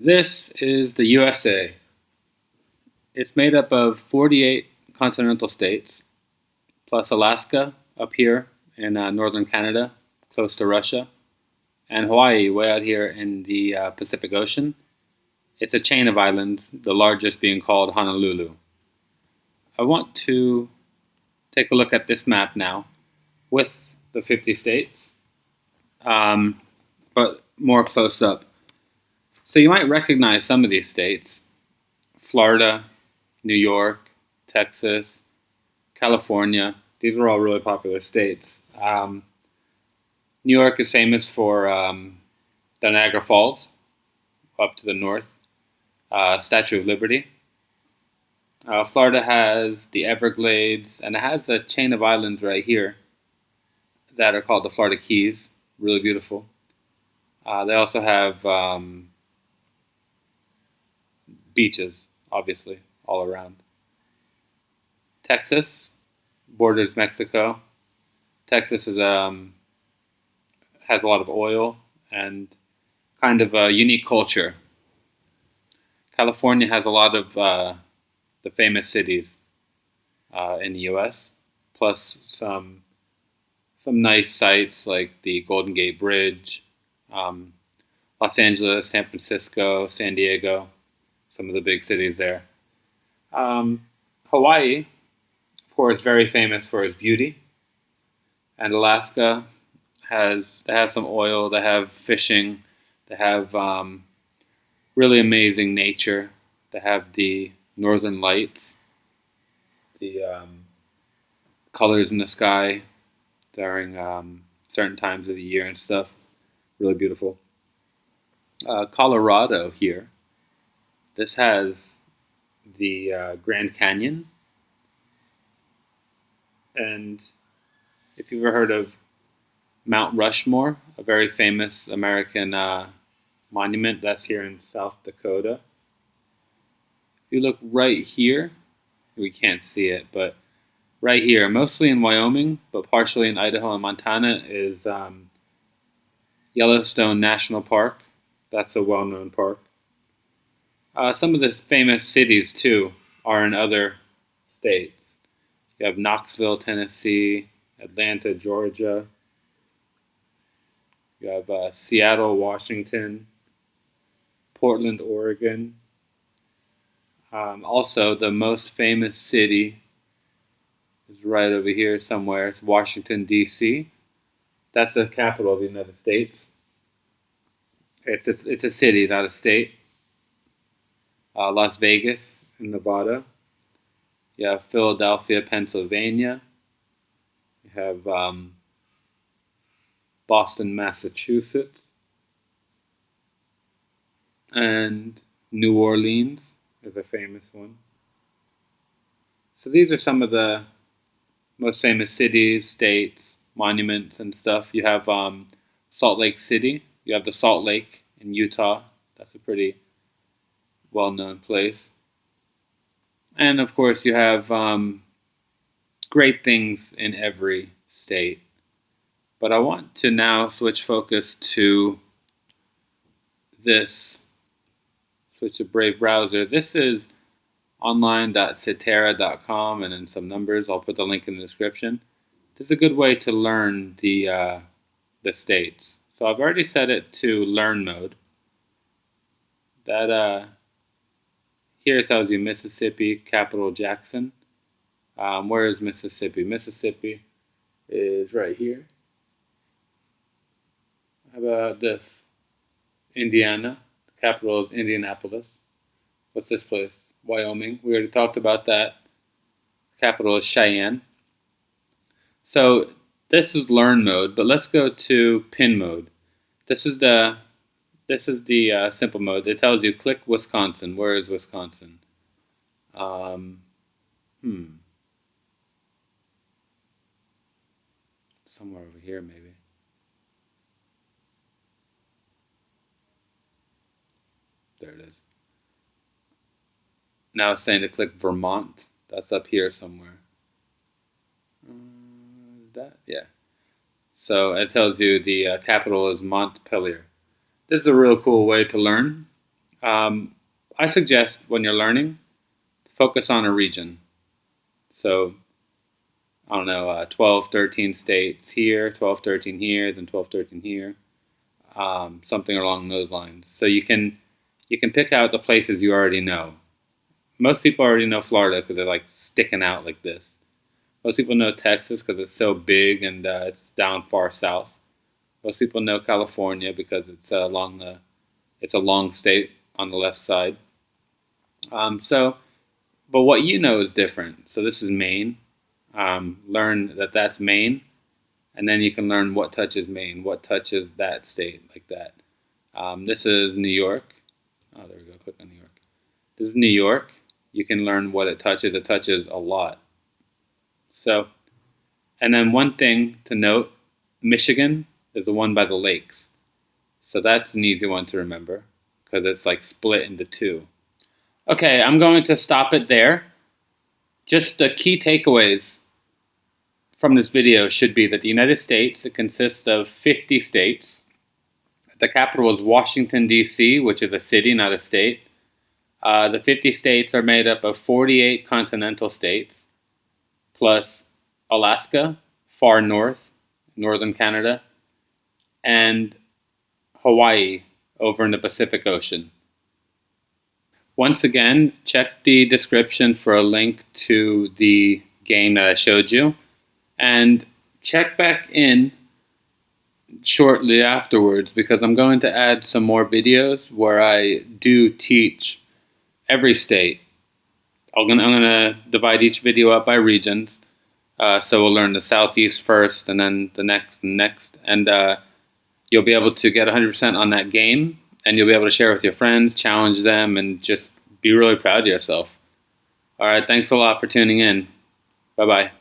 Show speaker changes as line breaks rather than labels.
This is the USA. It's made up of 48 continental states, plus Alaska up here in northern Canada, close to Russia, and Hawaii, way out here in the Pacific Ocean. It's a chain of islands, the largest being called Honolulu. I want to take a look at this map now with the 50 states, but more close up. So you might recognize some of these states: Florida, New York, Texas, California. These are all really popular states. New York is famous for the Niagara Falls, up to the north, Statue of Liberty. Florida has the Everglades, and it has a chain of islands right here that are called the Florida Keys. Really beautiful. They also have beaches, obviously, all around. Texas borders Mexico. Texas has a lot of oil and kind of a unique culture. California has a lot of the famous cities in the U.S., plus some nice sites like the Golden Gate Bridge, Los Angeles, San Francisco, San Diego, some of the big cities there. Hawaii, of course, very famous for its beauty, and Alaska they have some oil, they have fishing, they have really amazing nature, they have the northern lights, the colors in the sky during certain times of the year and stuff. Really beautiful. Colorado here. This has the Grand Canyon, and if you've ever heard of Mount Rushmore, a very famous American monument, that's here in South Dakota. If you look right here, we can't see it, but right here, mostly in Wyoming, but partially in Idaho and Montana, is Yellowstone National Park. That's a well-known park. Some of the famous cities, too, are in other states. You have Knoxville, Tennessee, Atlanta, Georgia. You have Seattle, Washington, Portland, Oregon. Also, the most famous city is right over here somewhere. It's Washington, D.C. That's the capital of the United States. It's a city, not a state. Las Vegas in Nevada. You have Philadelphia, Pennsylvania. You have Boston, Massachusetts. And New Orleans is a famous one. So these are some of the most famous cities, states, monuments, and stuff. You have Salt Lake City. You have the Salt Lake in Utah. That's a pretty well-known place. And of course, you have great things in every state. But I want to now switch focus to this. Switch to Brave browser. This is online.cetera.com, and then some numbers. I'll put the link in the description. This is a good way to learn the states. So I've already set it to learn mode. That here tells you Mississippi, capital Jackson. Where is Mississippi? Mississippi is right here. How about this? Indiana. The capital is Indianapolis. What's this place? Wyoming. We already talked about that. Capital is Cheyenne. So this is learn mode, but let's go to pin mode. This is the simple mode. It tells you click Wisconsin. Where is Wisconsin? Somewhere over here, maybe. There it is. Now it's saying to click Vermont. That's up here somewhere. Is that? Yeah. So it tells you the capital is Montpelier. This is a real cool way to learn. I suggest when you're learning, focus on a region. So, I don't know, 12, 13 states here, 12, 13 here, then 12, 13 here, something along those lines. So you can pick out the places you already know. Most people already know Florida because they're like sticking out like this. Most people know Texas because it's so big and it's down far south. Most people know California because it's a long state on the left side. But what you know is different. So this is Maine. Learn that that's Maine, and then you can learn what touches Maine, what touches that state, like that. This is New York. Oh, there we go. Click on New York. This is New York. You can learn what it touches. It touches a lot. So, and then one thing to note, Michigan is the one by the lakes. So that's an easy one to remember because it's like split into two. Okay, I'm going to stop it there. Just the key takeaways from this video should be that the United States, it consists of 50 states. The capital is Washington, D.C., which is a city, not a state. The 50 states are made up of 48 continental states, plus Alaska, far north, northern Canada, and Hawaii over in the Pacific Ocean. Once again, check the description for a link to the game that I showed you, and check back in shortly afterwards because I'm going to add some more videos where I do teach every state. I'm gonna divide each video up by regions. So we'll learn the Southeast first, and then the next, and you'll be able to get 100% on that game, and you'll be able to share with your friends, challenge them, and just be really proud of yourself. All right, thanks a lot for tuning in. Bye-bye.